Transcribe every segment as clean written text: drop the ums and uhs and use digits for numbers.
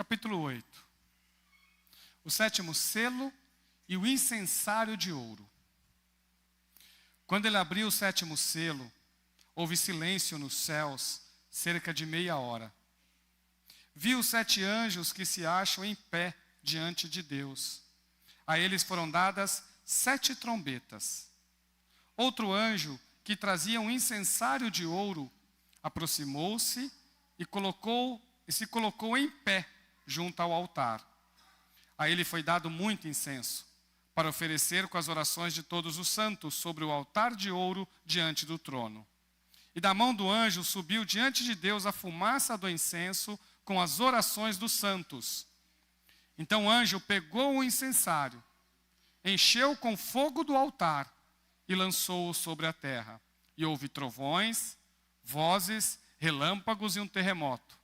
capítulo 8. O sétimo selo e o incensário de ouro. Quando ele abriu o sétimo selo, houve silêncio nos céus, cerca de meia hora. Vi os 7 anjos que se acham em pé diante de Deus. A eles foram dadas 7 trombetas. Outro anjo, que trazia um incensário de ouro, aproximou-se e se colocou em pé junto ao altar. A ele foi dado muito incenso, para oferecer com as orações de todos os santos sobre o altar de ouro diante do trono. E da mão do anjo subiu diante de Deus a fumaça do incenso com as orações dos santos. Então o anjo pegou o incensário, encheu com fogo do altar e lançou-o sobre a terra. E houve trovões, vozes, relâmpagos e um terremoto.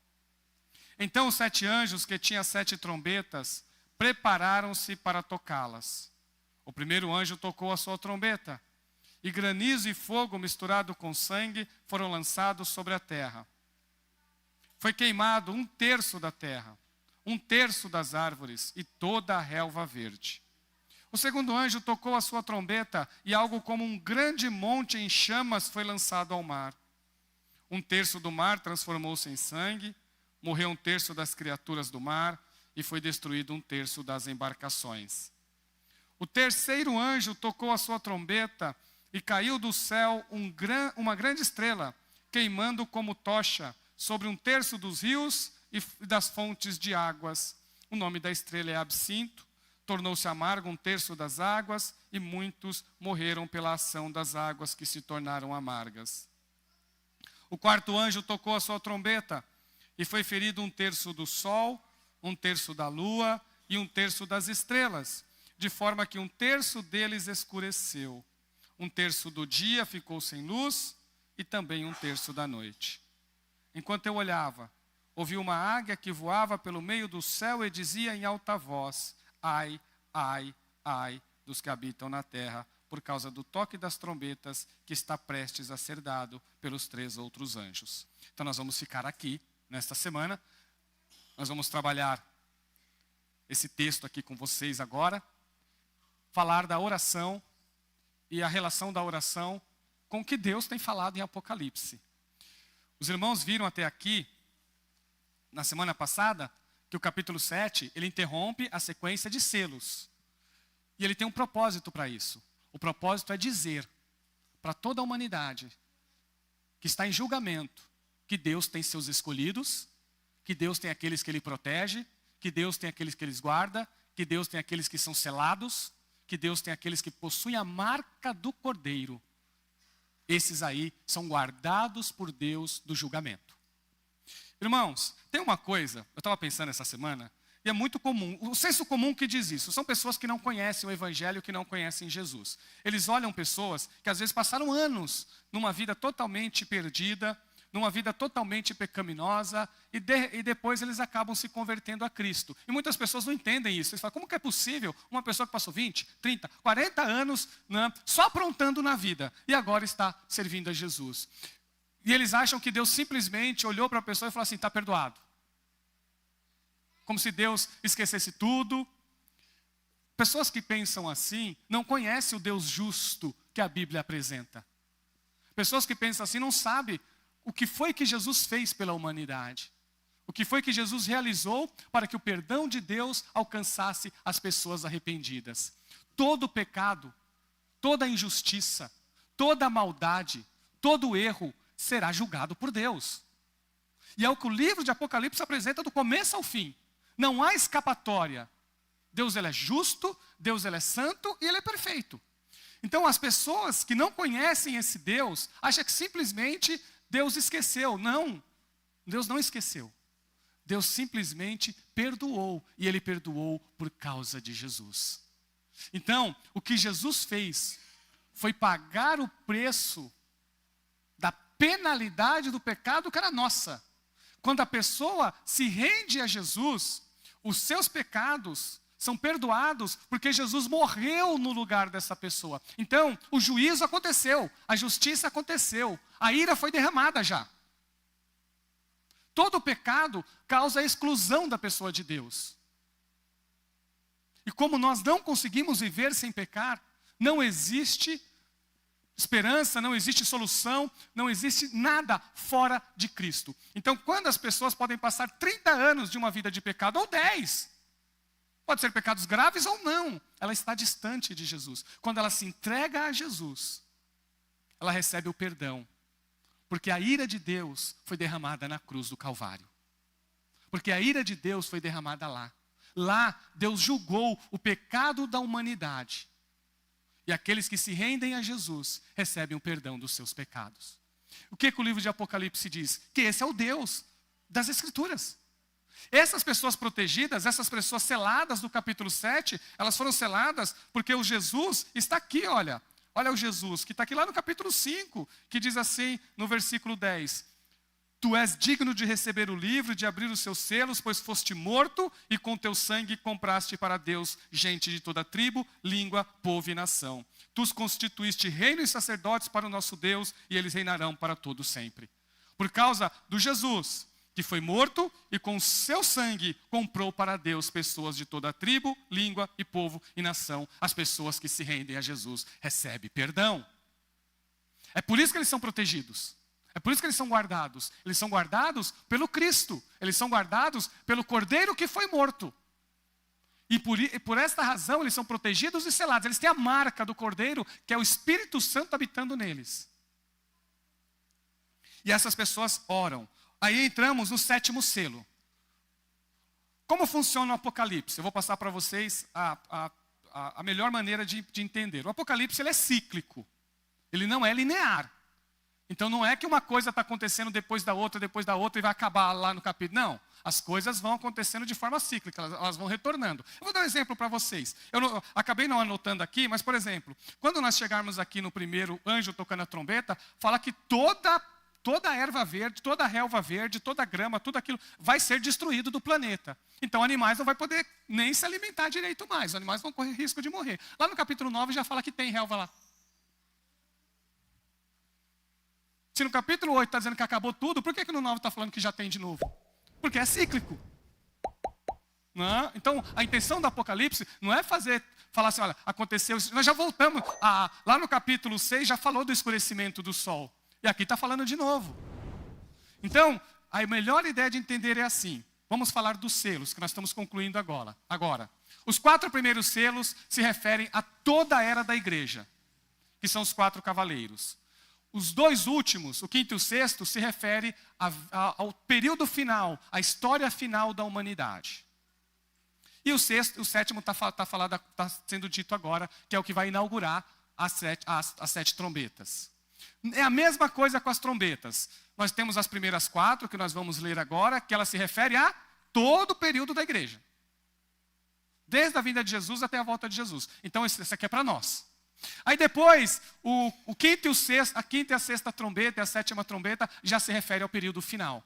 Então os 7 anjos que tinham 7 trombetas prepararam-se para tocá-las. O primeiro anjo tocou a sua trombeta, e granizo e fogo misturado com sangue foram lançados sobre a terra. Foi queimado 1/3 da terra, 1/3 das árvores e toda a relva verde. O segundo anjo tocou a sua trombeta e algo como um grande monte em chamas foi lançado ao mar. 1/3 do mar transformou-se em sangue, morreu 1/3 das criaturas do mar e foi destruído 1/3 das embarcações. O terceiro anjo tocou a sua trombeta e caiu do céu uma grande estrela, queimando como tocha sobre 1/3 dos rios e das fontes de águas. O nome da estrela é Absinto. Tornou-se amargo 1/3 das águas, e muitos morreram pela ação das águas que se tornaram amargas. O quarto anjo tocou a sua trombeta, e foi ferido 1/3 do sol, 1/3 da lua e 1/3 das estrelas, de forma que 1/3 deles escureceu. 1/3 do dia ficou sem luz, e também 1/3 da noite. Enquanto eu olhava, ouvi uma águia que voava pelo meio do céu e dizia em alta voz: ai, ai, ai dos que habitam na terra, por causa do toque das trombetas que está prestes a ser dado pelos 3 outros anjos. Então nós vamos ficar aqui, nesta semana. Nós vamos trabalhar esse texto aqui com vocês agora. Falar da oração e a relação da oração com o que Deus tem falado em Apocalipse. Os irmãos viram até aqui, na semana passada, que o capítulo 7, ele interrompe a sequência de selos. E ele tem um propósito para isso. O propósito é dizer para toda a humanidade que está em julgamento, que Deus tem seus escolhidos, que Deus tem aqueles que Ele protege, que Deus tem aqueles que Ele guarda, que Deus tem aqueles que são selados, que Deus tem aqueles que possuem a marca do Cordeiro. Esses aí são guardados por Deus do julgamento. Irmãos, tem uma coisa, eu estava pensando essa semana, e é muito comum, o senso comum que diz isso, são pessoas que não conhecem o Evangelho, que não conhecem Jesus. Eles olham pessoas que às vezes passaram anos numa vida totalmente perdida, numa vida totalmente pecaminosa, e depois eles acabam se convertendo a Cristo. E muitas pessoas não entendem isso. Eles falam: como que é possível uma pessoa que passou 20, 30, 40 anos, né, só aprontando na vida, e agora está servindo a Jesus? E eles acham que Deus simplesmente olhou para a pessoa e falou assim: está perdoado. Como se Deus esquecesse tudo. Pessoas que pensam assim não conhecem o Deus justo que a Bíblia apresenta. Pessoas que pensam assim não sabem o que foi que Jesus fez pela humanidade. O que foi que Jesus realizou para que o perdão de Deus alcançasse as pessoas arrependidas. Todo pecado, toda injustiça, toda maldade, todo erro será julgado por Deus. E é o que o livro de Apocalipse apresenta do começo ao fim. Não há escapatória. Deus, ele é justo, Deus, ele é santo e ele é perfeito. Então as pessoas que não conhecem esse Deus acham que simplesmente Deus esqueceu. Não, Deus não esqueceu. Deus simplesmente perdoou, e Ele perdoou por causa de Jesus. Então, o que Jesus fez foi pagar o preço da penalidade do pecado que era nossa. Quando a pessoa se rende a Jesus, os seus pecados são perdoados porque Jesus morreu no lugar dessa pessoa. Então, o juízo aconteceu, a justiça aconteceu, a ira foi derramada já. todo pecado causa a exclusão da pessoa de Deus. E como nós não conseguimos viver sem pecar, não existe esperança, não existe solução, não existe nada fora de Cristo. Então, quando as pessoas podem passar 30 anos de uma vida de pecado, ou 10, pode ser pecados graves ou não, ela está distante de Jesus. Quando ela se entrega a Jesus, ela recebe o perdão. Porque a ira de Deus foi derramada na cruz do Calvário. Porque a ira de Deus foi derramada lá. Lá, Deus julgou o pecado da humanidade. E aqueles que se rendem a Jesus recebem o perdão dos seus pecados. O que o livro de Apocalipse diz? Que esse é o Deus das Escrituras. Essas pessoas protegidas, essas pessoas seladas do capítulo 7, elas foram seladas porque o Jesus está aqui, olha. Olha o Jesus, que está aqui lá no capítulo 5, que diz assim no versículo 10. Tu és digno de receber o livro, de abrir os seus selos, pois foste morto e com teu sangue compraste para Deus gente de toda tribo, língua, povo e nação. Tu os constituíste reino e sacerdotes para o nosso Deus e eles reinarão para todo sempre. Por causa do Jesus, que foi morto e com seu sangue comprou para Deus pessoas de toda tribo, língua e povo e nação. As pessoas que se rendem a Jesus recebem perdão. É por isso que eles são protegidos. É por isso que eles são guardados. Eles são guardados pelo Cristo. Eles são guardados pelo Cordeiro que foi morto. E por esta razão eles são protegidos e selados. Eles têm a marca do Cordeiro, que é o Espírito Santo habitando neles. E essas pessoas oram. Aí entramos no 7º selo. Como funciona o Apocalipse? Eu vou passar para vocês a melhor maneira de entender. O Apocalipse ele é cíclico. Ele não é linear. Então não é que uma coisa está acontecendo depois da outra e vai acabar lá no capítulo. Não, as coisas vão acontecendo de forma cíclica, elas vão retornando. Eu vou dar um exemplo para vocês. Acabei não anotando aqui, mas por exemplo, quando nós chegarmos aqui no primeiro anjo tocando a trombeta, fala que toda a erva verde, toda a relva verde, toda a grama, tudo aquilo vai ser destruído do planeta. Então animais não vão poder nem se alimentar direito mais, os animais vão correr risco de morrer. Lá no capítulo 9 já fala que tem relva lá. Se no capítulo 8 está dizendo que acabou tudo, por que no 9 está falando que já tem de novo? Porque é cíclico. Não? Então, a intenção do Apocalipse não é falar assim, olha, aconteceu isso. Nós já voltamos, lá no capítulo 6 já falou do escurecimento do sol. E aqui está falando de novo. Então, a melhor ideia de entender é assim. Vamos falar dos selos, que nós estamos concluindo agora. Os 4 primeiros selos se referem a toda a era da igreja, que são os 4 cavaleiros. Os 2 últimos, o 5º e o 6º, se refere ao período final, à história final da humanidade. E o 7º está sendo dito agora, que é o que vai inaugurar as 7 trombetas. É a mesma coisa com as trombetas. Nós temos as primeiras 4, que nós vamos ler agora, que ela se refere a todo o período da igreja. Desde a vinda de Jesus até a volta de Jesus. Então, isso aqui é para nós. Aí depois, o 5º e o 6º, a 5ª e a 6ª trombeta e a 7ª trombeta já se refere ao período final.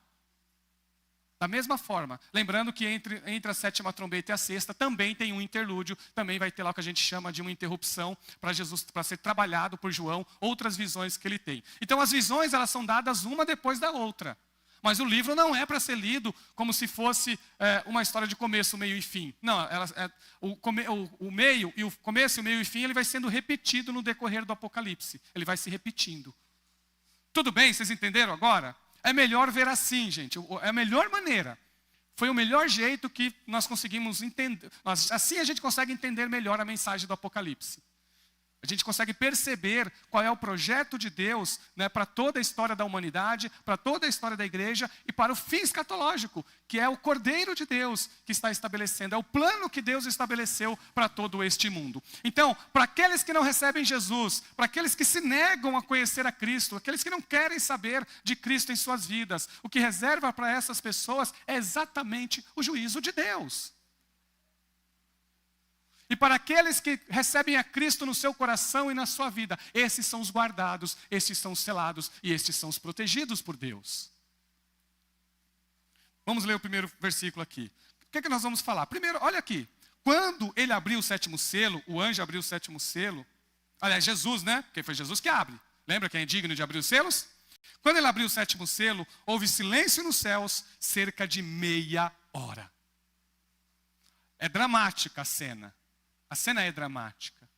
Da mesma forma, lembrando que entre a 7ª trombeta e a 6ª também tem um interlúdio, também vai ter lá o que a gente chama de uma interrupção para Jesus, para ser trabalhado por João, outras visões que ele tem. Então as visões elas são dadas uma depois da outra. Mas o livro não é para ser lido como se fosse uma história de começo, meio e fim. Não, o meio e o começo, o meio e o fim, ele vai sendo repetido no decorrer do Apocalipse. Ele vai se repetindo. Tudo bem? Vocês entenderam agora? É melhor ver assim, gente. É a melhor maneira. Foi o melhor jeito que nós conseguimos entender. Assim a gente consegue entender melhor a mensagem do Apocalipse. A gente consegue perceber qual é o projeto de Deus, né, para toda a história da humanidade, para toda a história da igreja e para o fim escatológico, que é o Cordeiro de Deus que está estabelecendo. É o plano que Deus estabeleceu para todo este mundo. Então, para aqueles que não recebem Jesus, para aqueles que se negam a conhecer a Cristo, aqueles que não querem saber de Cristo em suas vidas, o que reserva para essas pessoas é exatamente o juízo de Deus. E para aqueles que recebem a Cristo no seu coração e na sua vida, esses são os guardados, esses são os selados e estes são os protegidos por Deus. Vamos ler o primeiro versículo aqui. O que é que nós vamos falar? Primeiro, olha aqui. Quando ele abriu o 7º selo, o anjo abriu o 7º selo, aliás, Jesus, né? Porque foi Jesus que abre. Lembra quem é digno de abrir os selos? Quando ele abriu o sétimo selo, houve silêncio nos céus, cerca de meia hora. É dramática a cena. A cena é dramática.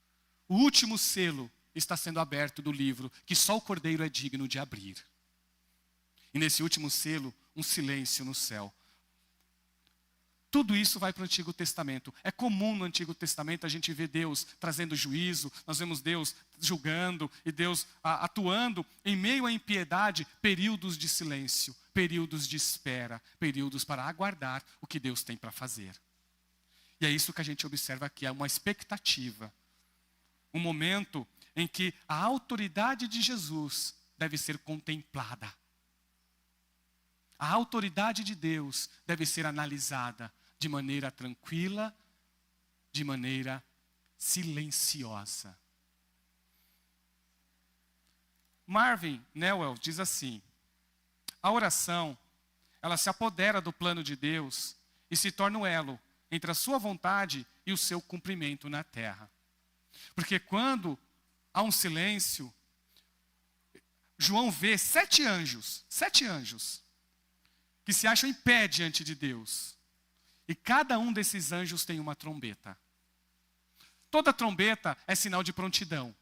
O último selo está sendo aberto do livro, que só o Cordeiro é digno de abrir. E nesse último selo, um silêncio no céu. Tudo isso vai para o Antigo Testamento. É comum no Antigo Testamento a gente ver Deus trazendo juízo, nós vemos Deus julgando e Deus atuando em meio à impiedade, períodos de silêncio, períodos de espera, períodos para aguardar o que Deus tem para fazer. E é isso que a gente observa aqui, é uma expectativa. Um momento em que a autoridade de Jesus deve ser contemplada. A autoridade de Deus deve ser analisada de maneira tranquila, de maneira silenciosa. Marvin Newell diz assim: a oração, ela se apodera do plano de Deus e se torna o elo entre a sua vontade e o seu cumprimento na terra. Porque quando há um silêncio, João vê 7 anjos, que se acham em pé diante de Deus. E cada um desses anjos tem uma trombeta. Toda trombeta é sinal de prontidão,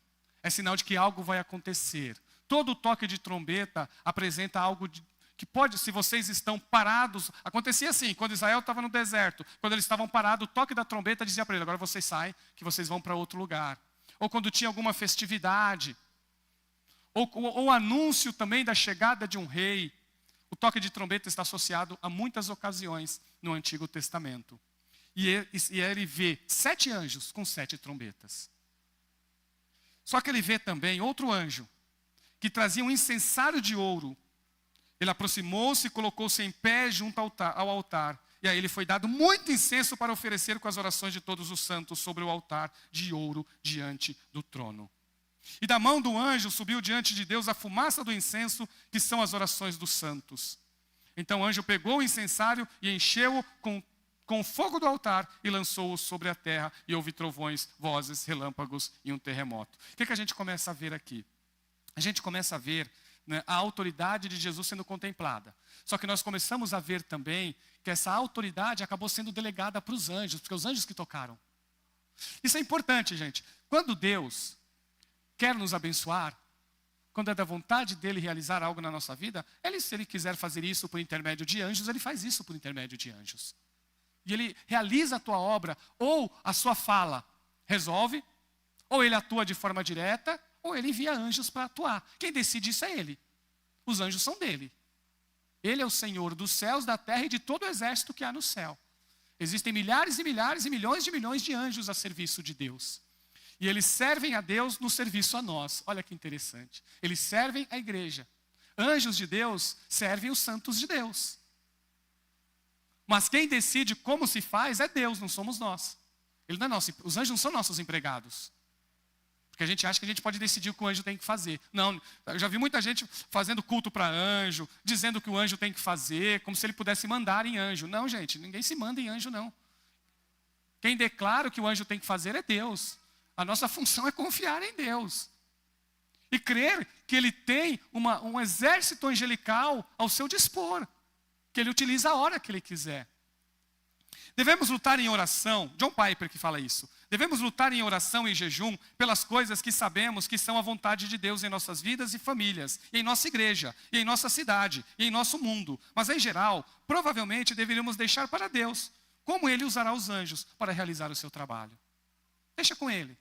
é sinal de que algo vai acontecer. Todo toque de trombeta apresenta algo que pode, se vocês estão parados, acontecia assim, quando Israel estava no deserto, quando eles estavam parados, o toque da trombeta dizia para eles: agora vocês saem, que vocês vão para outro lugar. Ou quando tinha alguma festividade, ou anúncio também da chegada de um rei. O toque de trombeta está associado a muitas ocasiões no Antigo Testamento. E ele vê 7 anjos com 7 trombetas. Só que ele vê também outro anjo, que trazia um incensário de ouro. Ele aproximou-se e colocou-se em pé junto ao altar. E a ele foi dado muito incenso para oferecer com as orações de todos os santos sobre o altar de ouro diante do trono. E da mão do anjo subiu diante de Deus a fumaça do incenso, que são as orações dos santos. Então o anjo pegou o incensário e encheu-o com o fogo do altar e lançou-o sobre a terra, e houve trovões, vozes, relâmpagos e um terremoto. O que a gente começa a ver aqui? A gente começa a ver, né, a autoridade de Jesus sendo contemplada. Só que nós começamos a ver também que essa autoridade acabou sendo delegada para os anjos, porque os anjos que tocaram. Isso é importante, gente. Quando Deus quer nos abençoar, quando é da vontade dele realizar algo na nossa vida, se ele quiser fazer isso por intermédio de anjos, ele faz isso por intermédio de anjos. E ele realiza a tua obra, ou a sua fala resolve, ou ele atua de forma direta, ou ele envia anjos para atuar. Quem decide isso é ele. Os anjos são dele. Ele é o Senhor dos céus, da terra e de todo o exército que há no céu. Existem milhares e milhares e milhões de anjos a serviço de Deus. E eles servem a Deus no serviço a nós. Olha que interessante. Eles servem a igreja. Anjos de Deus servem os santos de Deus. Mas quem decide como se faz é Deus, não somos nós. Ele não é nosso, os anjos não são nossos empregados. Porque a gente acha que a gente pode decidir o que o anjo tem que fazer. Não, eu já vi muita gente fazendo culto para anjo, dizendo o que o anjo tem que fazer, como se ele pudesse mandar em anjo. Não, gente, ninguém se manda em anjo, não. Quem declara o que o anjo tem que fazer é Deus. A nossa função é confiar em Deus. E crer que Ele tem um exército angelical ao seu dispor. Que Ele utiliza a hora que Ele quiser. Devemos lutar em oração. John Piper que fala isso. Devemos lutar em oração e jejum pelas coisas que sabemos que são a vontade de Deus em nossas vidas e famílias, e em nossa igreja, e em nossa cidade, e em nosso mundo. Mas em geral, provavelmente deveríamos deixar para Deus como Ele usará os anjos para realizar o seu trabalho. Deixa com Ele.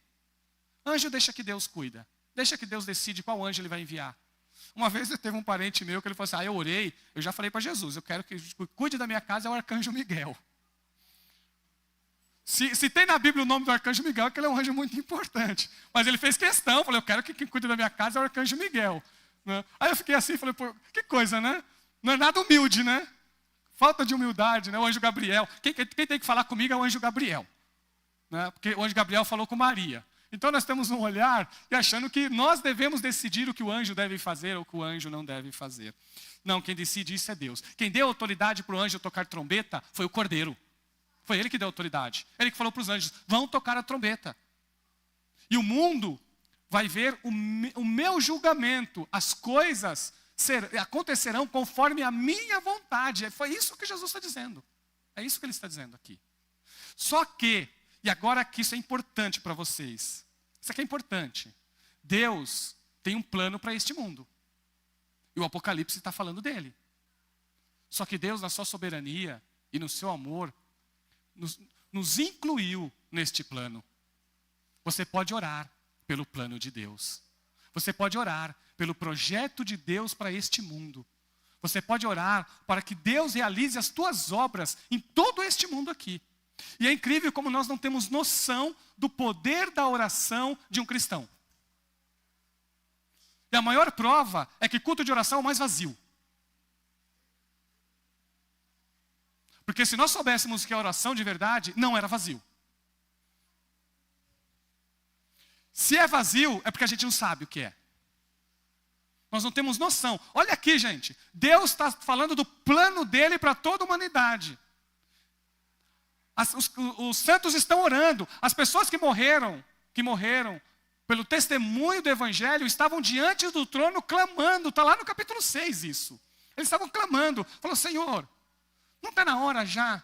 Anjo deixa que Deus cuida. Deixa que Deus decide qual anjo Ele vai enviar. Uma vez teve um parente meu que ele falou assim: eu orei, eu já falei para Jesus, eu quero que cuide da minha casa é o arcanjo Miguel. Se tem na Bíblia o nome do arcanjo Miguel, é que ele é um anjo muito importante. Mas ele fez questão, falou: eu quero que quem cuide da minha casa é o arcanjo Miguel. Né? Aí eu fiquei assim, falei: pô, que coisa, né? Não é nada humilde, né? Falta de humildade, né? O anjo Gabriel. Quem tem que falar comigo é o anjo Gabriel. Né? Porque o anjo Gabriel falou com Maria. Então nós temos um olhar e achando que nós devemos decidir o que o anjo deve fazer ou o que o anjo não deve fazer. Não, quem decide isso é Deus. Quem deu autoridade para o anjo tocar trombeta foi o Cordeiro. Foi ele que deu autoridade. Ele que falou para os anjos: vão tocar a trombeta. E o mundo vai ver o meu julgamento, as coisas acontecerão conforme a minha vontade. Foi isso que Jesus está dizendo. É isso que ele está dizendo aqui. Só que, e agora que isso é importante para vocês. Isso aqui é importante. Deus tem um plano para este mundo. E o Apocalipse está falando dele. Só que Deus, na sua soberania e no seu amor, nos incluiu neste plano. Você pode orar pelo plano de Deus. Você pode orar pelo projeto de Deus para este mundo. Você pode orar para que Deus realize as tuas obras em todo este mundo aqui. E é incrível como nós não temos noção do poder da oração de um cristão. E a maior prova é que culto de oração é o mais vazio. Porque se nós soubéssemos que a oração de verdade não era vazio. Se é vazio, é porque a gente não sabe o que é. Nós não temos noção. Olha aqui, gente. Deus está falando do plano dele para toda a humanidade. Os santos estão orando. As pessoas que morreram pelo testemunho do Evangelho, estavam diante do trono clamando. Está lá no capítulo 6 isso. Eles estavam clamando. Falou, Senhor, não está na hora já?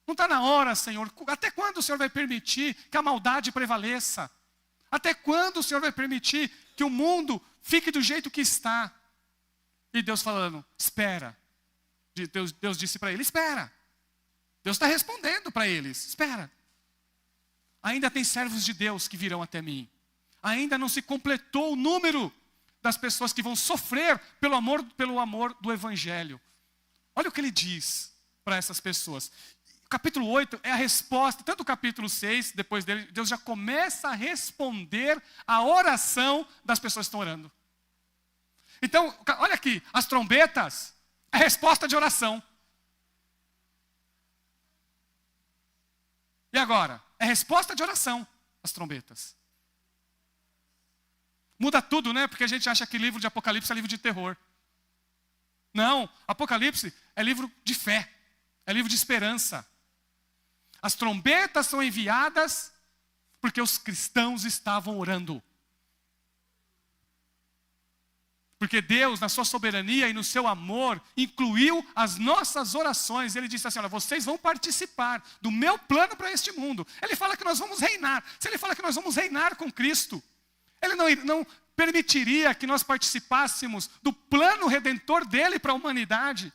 Não está na hora, Senhor? Até quando o Senhor vai permitir que a maldade prevaleça? Até quando o Senhor vai permitir que o mundo fique do jeito que está? E Deus falando, espera. Deus disse para ele, espera. Deus está respondendo para eles, espera. Ainda tem servos de Deus que virão até mim. Ainda não se completou o número das pessoas que vão sofrer pelo amor do Evangelho. Olha o que ele diz para essas pessoas. O capítulo 8 é a resposta, tanto o capítulo 6, depois dele, Deus já começa a responder a oração das pessoas que estão orando. Então, olha aqui, as trombetas é resposta de oração. E agora? É resposta de oração, as trombetas. Muda tudo, né? Porque a gente acha que livro de Apocalipse é livro de terror. Não, Apocalipse é livro de fé, é livro de esperança. As trombetas são enviadas porque os cristãos estavam orando. Porque Deus, na sua soberania e no seu amor, incluiu as nossas orações. Ele disse assim, olha, vocês vão participar do meu plano para este mundo. Ele fala que nós vamos reinar. Se ele fala que nós vamos reinar com Cristo, ele não permitiria que nós participássemos do plano redentor dele para a humanidade.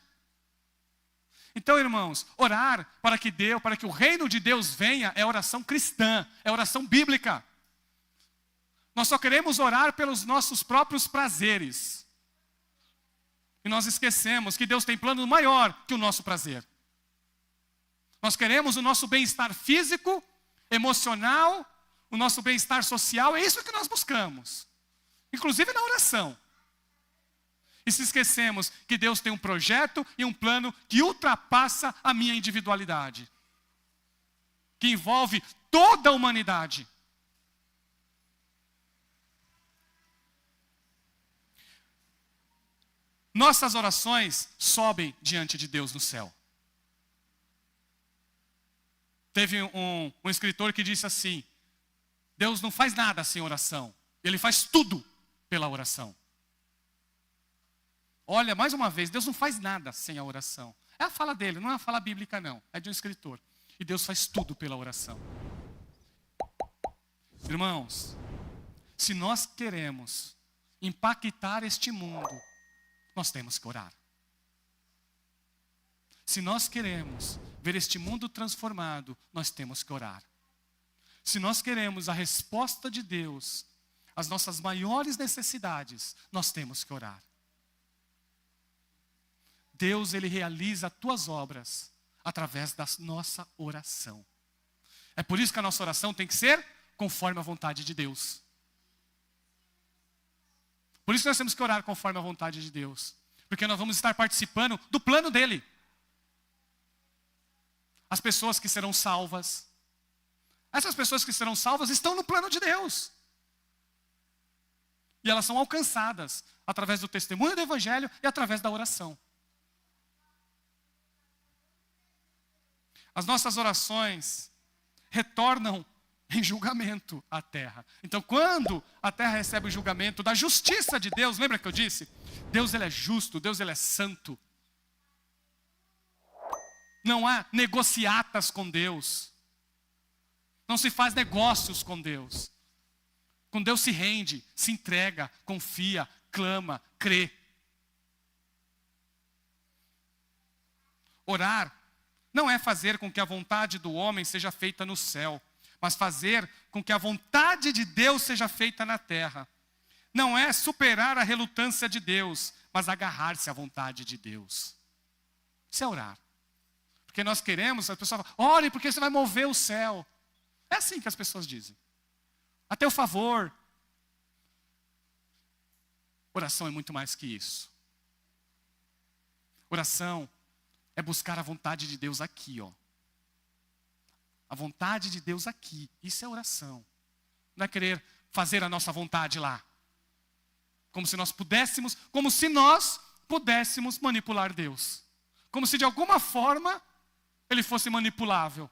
Então, irmãos, orar para que o reino de Deus venha é oração cristã, é oração bíblica. Nós só queremos orar pelos nossos próprios prazeres. E nós esquecemos que Deus tem plano maior que o nosso prazer. Nós queremos o nosso bem-estar físico, emocional, o nosso bem-estar social, é isso que nós buscamos. Inclusive na oração. E se esquecemos que Deus tem um projeto e um plano que ultrapassa a minha individualidade. Que envolve toda a humanidade. Nossas orações sobem diante de Deus no céu. Teve um escritor que disse assim, Deus não faz nada sem oração. Ele faz tudo pela oração. Olha, mais uma vez, Deus não faz nada sem a oração. É a fala dele, não é a fala bíblica não. É de um escritor. E Deus faz tudo pela oração. Irmãos, se nós queremos impactar este mundo, nós temos que orar. Se nós queremos ver este mundo transformado, nós temos que orar. Se nós queremos a resposta de Deus às nossas maiores necessidades, nós temos que orar. Deus, Ele realiza as tuas obras através da nossa oração. É por isso que a nossa oração tem que ser conforme a vontade de Deus. Por isso nós temos que orar conforme a vontade de Deus. Porque nós vamos estar participando do plano dEle. As pessoas que serão salvas. Essas pessoas que serão salvas estão no plano de Deus. E elas são alcançadas através do testemunho do Evangelho e através da oração. As nossas orações retornam em julgamento a terra. Então, quando a terra recebe o julgamento da justiça de Deus, lembra que eu disse? Deus, ele é justo, Deus, ele é santo. Não há negociatas com Deus. Não se faz negócios com Deus. Com Deus se rende, se entrega, confia, clama, crê. Orar não é fazer com que a vontade do homem seja feita no céu, mas fazer com que a vontade de Deus seja feita na terra. Não é superar a relutância de Deus, mas agarrar-se à vontade de Deus. Isso é orar. Porque nós queremos, a pessoa fala, ore porque você vai mover o céu. É assim que as pessoas dizem. A teu favor. Oração é muito mais que isso. Oração é buscar a vontade de Deus aqui, ó. A vontade de Deus aqui. Isso é oração. Não é querer fazer a nossa vontade lá. Como se nós pudéssemos manipular Deus. Como se de alguma forma ele fosse manipulável.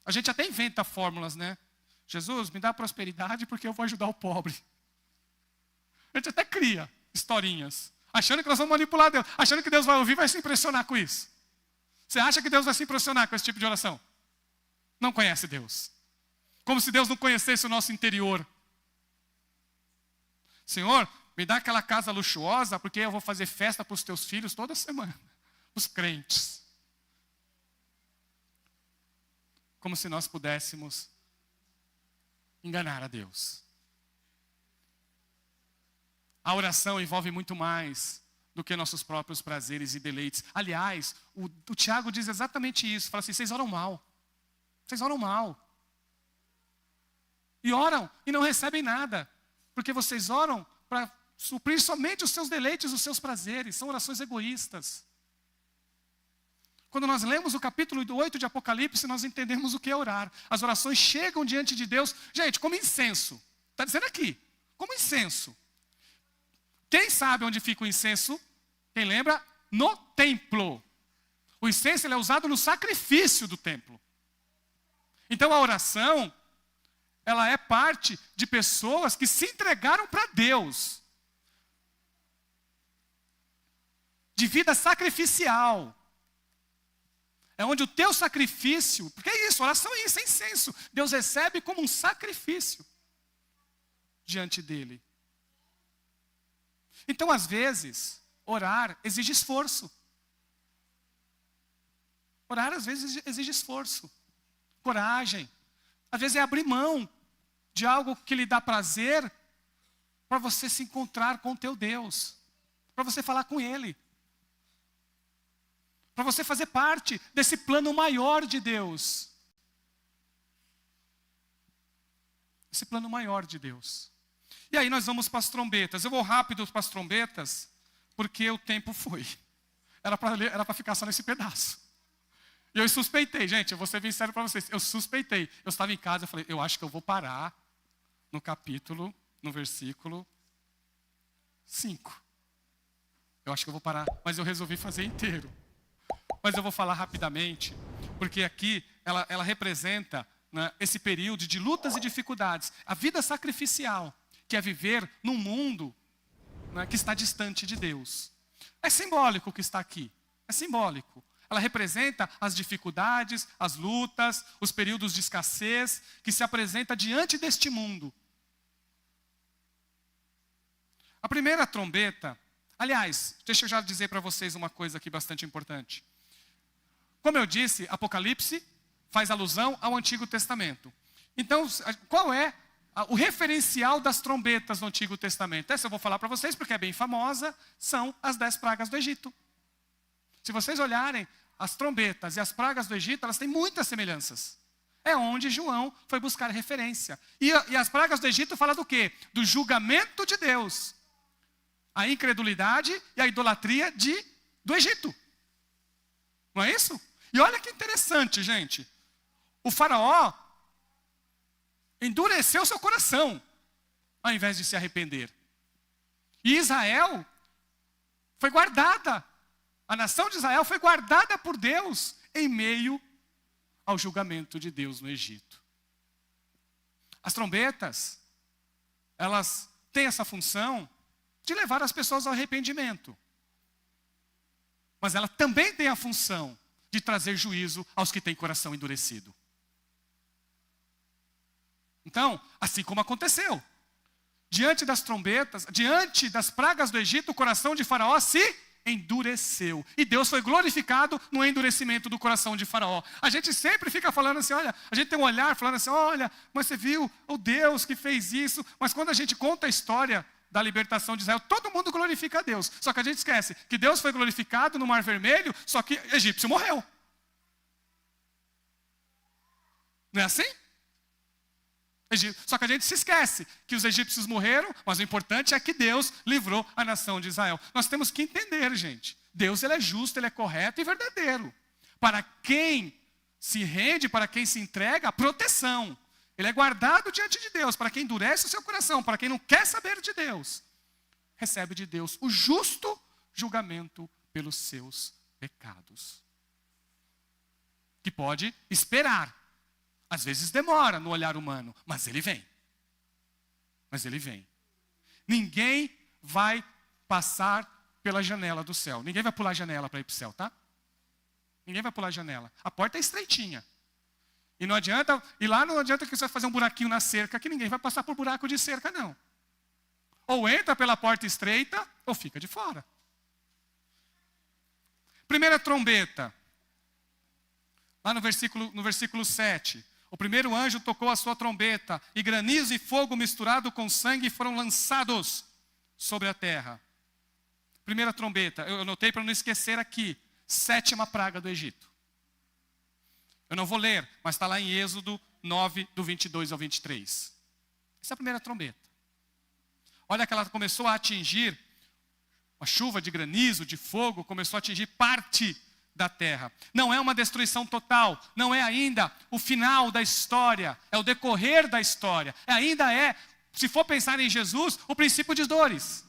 A gente até inventa fórmulas, né? Jesus, me dá prosperidade porque eu vou ajudar o pobre. A gente até cria historinhas, achando que nós vamos manipular Deus, achando que Deus vai ouvir e vai se impressionar com isso. Você acha que Deus vai se impressionar com esse tipo de oração? Não conhece Deus. Como se Deus não conhecesse o nosso interior. Senhor, me dá aquela casa luxuosa porque eu vou fazer festa para os teus filhos toda semana. Os crentes. Como se nós pudéssemos enganar a Deus. A oração envolve muito mais do que nossos próprios prazeres e deleites. Aliás, o Tiago diz exatamente isso. Fala assim, vocês oram mal. Vocês oram mal. E oram e não recebem nada. Porque vocês oram para suprir somente os seus deleites, os seus prazeres. São orações egoístas. Quando nós lemos o capítulo 8 de Apocalipse, nós entendemos o que é orar. As orações chegam diante de Deus, gente, como incenso. Está dizendo aqui, como incenso. Quem sabe onde fica o incenso? Quem lembra? No templo. O incenso ele é usado no sacrifício do templo. Então a oração, ela é parte de pessoas que se entregaram para Deus. De vida sacrificial. É onde o teu sacrifício, porque é isso, oração é isso, é incenso. Deus recebe como um sacrifício diante dele. Então, às vezes, orar exige esforço. Orar, às vezes, exige esforço, coragem. Às vezes é abrir mão de algo que lhe dá prazer para você se encontrar com o teu Deus, para você falar com Ele. Para você fazer parte desse plano maior de Deus. Esse plano maior de Deus. E aí nós vamos para as trombetas. Eu vou rápido para as trombetas, porque o tempo foi. Era para ficar só nesse pedaço. E eu suspeitei, gente, eu vou ser bem sério para vocês. Eu suspeitei. Eu estava em casa, eu falei, eu acho que eu vou parar no versículo 5. Eu acho que eu vou parar, mas eu resolvi fazer inteiro. Mas eu vou falar rapidamente, porque aqui ela representa, né, esse período de lutas e dificuldades. A vida sacrificial, que é viver num mundo, né, que está distante de Deus. É simbólico o que está aqui, é simbólico. Ela representa as dificuldades, as lutas, os períodos de escassez que se apresenta diante deste mundo. A primeira trombeta, aliás, deixa eu já dizer para vocês uma coisa aqui bastante importante. Como eu disse, Apocalipse faz alusão ao Antigo Testamento. Então, qual é o referencial das trombetas no Antigo Testamento? Essa eu vou falar para vocês porque é bem famosa, são as 10 pragas do Egito. Se vocês olharem, as trombetas e as pragas do Egito, elas têm muitas semelhanças. É onde João foi buscar referência. E as pragas do Egito falam do quê? Do julgamento de Deus. A incredulidade e a idolatria do Egito. Não é isso? E olha que interessante, gente. O faraó endureceu seu coração, ao invés de se arrepender. E Israel foi guardada. A nação de Israel foi guardada por Deus em meio ao julgamento de Deus no Egito. As trombetas, elas têm essa função de levar as pessoas ao arrependimento. Mas ela também tem a função de trazer juízo aos que têm coração endurecido. Então, assim como aconteceu, diante das trombetas, diante das pragas do Egito, o coração de Faraó se endureceu. E Deus foi glorificado no endurecimento do coração de Faraó. A gente sempre fica falando assim, olha, a gente tem um olhar falando assim, olha, mas você viu o Deus que fez isso. Mas quando a gente conta a história da libertação de Israel, todo mundo glorifica a Deus. Só que a gente esquece que Deus foi glorificado no Mar Vermelho, só que o egípcio morreu. Não é assim? Só que a gente se esquece que os egípcios morreram, mas o importante é que Deus livrou a nação de Israel. Nós temos que entender, gente. Deus, ele é justo, ele é correto e verdadeiro. Para quem se rende, para quem se entrega, a proteção. Ele é guardado diante de Deus. Para quem endurece o seu coração, para quem não quer saber de Deus, recebe de Deus o justo julgamento pelos seus pecados. Que pode esperar. Às vezes demora no olhar humano, mas ele vem. Mas ele vem. Ninguém vai passar pela janela do céu. Ninguém vai pular a janela para ir para o céu, tá? Ninguém vai pular a janela. A porta é estreitinha. E não adianta, e lá não adianta que você vai fazer um buraquinho na cerca, que ninguém vai passar por buraco de cerca, não. Ou entra pela porta estreita, ou fica de fora. Primeira trombeta. Lá no versículo 7. O primeiro anjo tocou a sua trombeta, e granizo e fogo misturado com sangue foram lançados sobre a terra. Primeira trombeta, eu anotei para não esquecer aqui, 7ª praga do Egito. Eu não vou ler, mas está lá em Êxodo 9, do 22 ao 23. Essa é a primeira trombeta. Olha que ela começou a atingir, uma chuva de granizo, de fogo, começou a atingir parte da terra. Não é uma destruição total, não é ainda o final da história, é o decorrer da história. Ainda é, se for pensar em Jesus, o princípio de dores.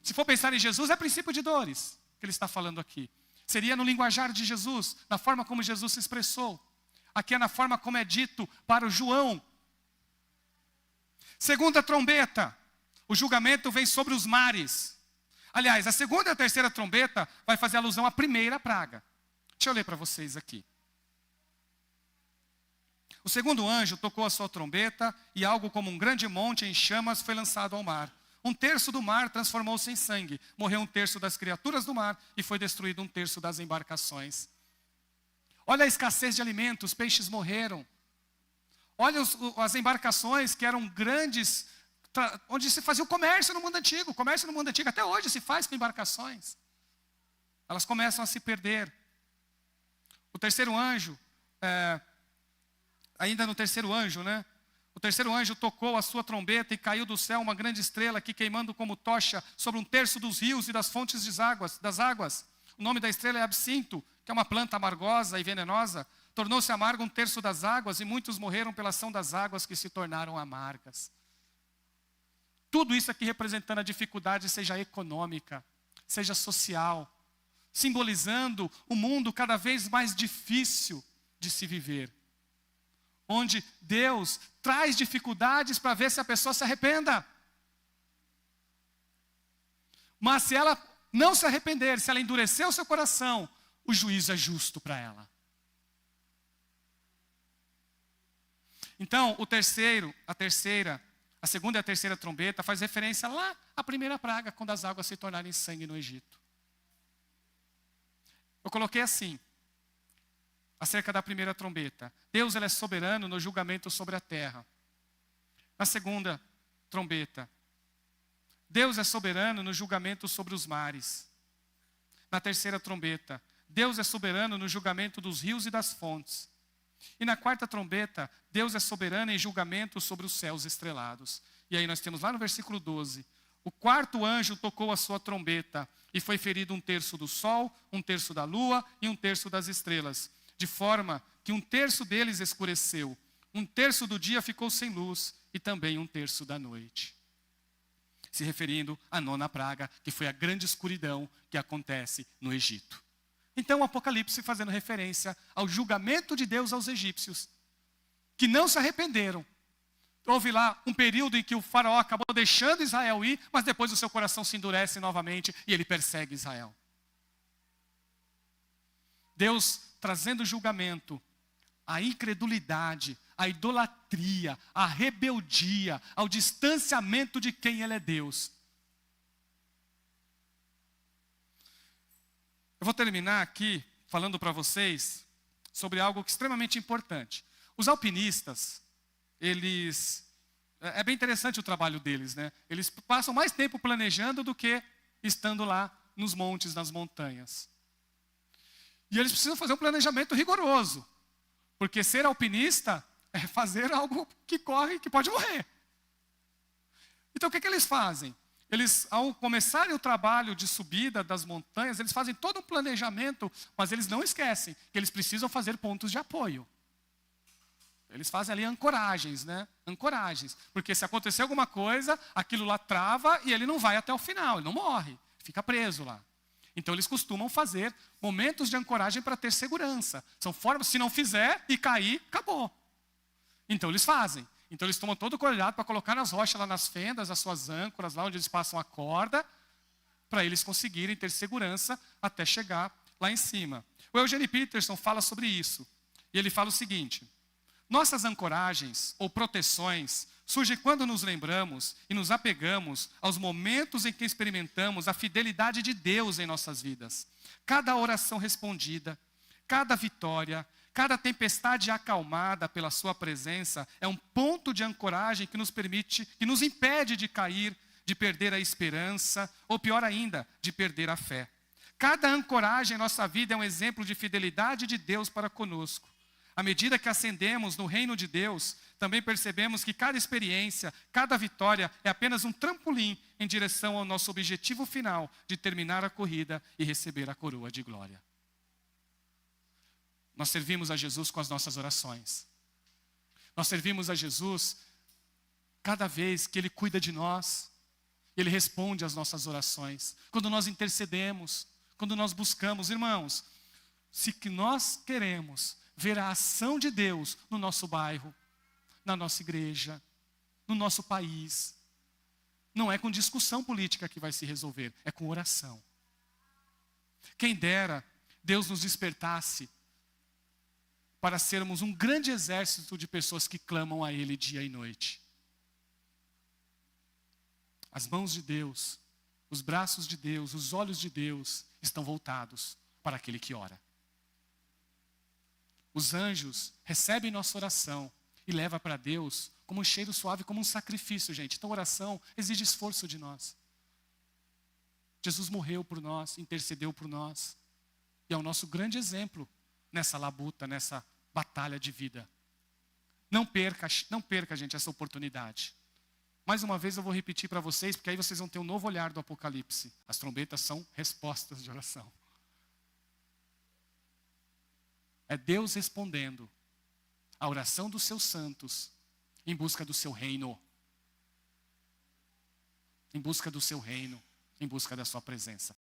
Se for pensar em Jesus, é princípio de dores que ele está falando aqui. Seria no linguajar de Jesus, na forma como Jesus se expressou. Aqui é na forma como é dito para o João. Segunda trombeta, o julgamento vem sobre os mares. Aliás, a segunda e a terceira trombeta vai fazer alusão à primeira praga. Deixa eu ler para vocês aqui. O segundo anjo tocou a sua trombeta e algo como um grande monte em chamas foi lançado ao mar. 1/3 do mar transformou-se em sangue. Morreu 1/3 das criaturas do mar e foi destruído 1/3 das embarcações. Olha a escassez de alimentos, os peixes morreram. Olha as embarcações que eram grandes, onde se fazia o comércio no mundo antigo. O comércio no mundo antigo até hoje se faz com embarcações. Elas começam a se perder. O terceiro anjo, ainda no terceiro anjo, né? O terceiro anjo tocou a sua trombeta e caiu do céu uma grande estrela que queimando como tocha sobre 1/3 dos rios e das fontes das águas. O nome da estrela é absinto, que é uma planta amargosa e venenosa. Tornou-se amargo 1/3 das águas e muitos morreram pela ação das águas que se tornaram amargas. Tudo isso aqui representando a dificuldade, seja econômica, seja social, simbolizando um mundo cada vez mais difícil de se viver. Onde Deus traz dificuldades para ver se a pessoa se arrependa. Mas se ela não se arrepender, se ela endurecer o seu coração, o juízo é justo para ela. Então, a segunda e a terceira trombeta faz referência lá à primeira praga, quando as águas se tornarem sangue no Egito. Eu coloquei assim, acerca da primeira trombeta. Deus, ele é soberano no julgamento sobre a terra. Na segunda trombeta, Deus é soberano no julgamento sobre os mares. Na terceira trombeta, Deus é soberano no julgamento dos rios e das fontes. E na quarta trombeta, Deus é soberano em julgamento sobre os céus estrelados. E aí nós temos lá no versículo 12, o quarto anjo tocou a sua trombeta e foi ferido 1/3 do sol, 1/3 da lua e 1/3 das estrelas. De forma que 1/3 deles escureceu, 1/3 do dia ficou sem luz e também 1/3 da noite. Se referindo à nona praga, que foi a grande escuridão que acontece no Egito. Então o Apocalipse fazendo referência ao julgamento de Deus aos egípcios, que não se arrependeram. Houve lá um período em que o faraó acabou deixando Israel ir, mas depois o seu coração se endurece novamente e ele persegue Israel. Deus trazendo julgamento à incredulidade, à idolatria, à rebeldia, ao distanciamento de quem Ele é Deus. Eu vou terminar aqui falando para vocês sobre algo que é extremamente importante. Os alpinistas, é bem interessante o trabalho deles, né? Eles passam mais tempo planejando do que estando lá nos montes, nas montanhas. E eles precisam fazer um planejamento rigoroso, porque ser alpinista é fazer algo que corre, que pode morrer. Então o que eles fazem? Eles, ao começarem o trabalho de subida das montanhas, eles fazem todo um planejamento, mas eles não esquecem que eles precisam fazer pontos de apoio. Eles fazem ali ancoragens, né? Ancoragens. Porque se acontecer alguma coisa, aquilo lá trava e ele não vai até o final, ele não morre, fica preso lá. Então eles costumam fazer momentos de ancoragem para ter segurança. São formas, se não fizer e cair, acabou. Então eles fazem. Então eles tomam todo o cuidado para colocar nas rochas, lá nas fendas, as suas âncoras, lá onde eles passam a corda, para eles conseguirem ter segurança até chegar lá em cima. O Eugene Peterson fala sobre isso. E ele fala o seguinte: nossas ancoragens ou proteções surgem quando nos lembramos e nos apegamos aos momentos em que experimentamos a fidelidade de Deus em nossas vidas. Cada oração respondida, cada vitória, cada tempestade acalmada pela sua presença é um ponto de ancoragem que nos impede de cair, de perder a esperança, ou pior ainda, de perder a fé. Cada ancoragem em nossa vida é um exemplo de fidelidade de Deus para conosco. À medida que ascendemos no reino de Deus, também percebemos que cada experiência, cada vitória é apenas um trampolim em direção ao nosso objetivo final de terminar a corrida e receber a coroa de glória. Nós servimos a Jesus com as nossas orações. Nós servimos a Jesus cada vez que Ele cuida de nós, Ele responde às nossas orações. Quando nós intercedemos, quando nós buscamos, irmãos, se que nós queremos ver a ação de Deus no nosso bairro, na nossa igreja, no nosso país, não é com discussão política que vai se resolver, é com oração. Quem dera Deus nos despertasse para sermos um grande exército de pessoas que clamam a Ele dia e noite. As mãos de Deus, os braços de Deus, os olhos de Deus estão voltados para aquele que ora. Os anjos recebem nossa oração e levam para Deus como um cheiro suave, como um sacrifício, gente. Então oração exige esforço de nós. Jesus morreu por nós, intercedeu por nós. E é o nosso grande exemplo nessa labuta, nessa batalha de vida. Não perca, gente, essa oportunidade. Mais uma vez eu vou repetir para vocês, porque aí vocês vão ter um novo olhar do Apocalipse. As trombetas são respostas de oração. É Deus respondendo a oração dos seus santos em busca do seu reino. Em busca do seu reino, em busca da sua presença.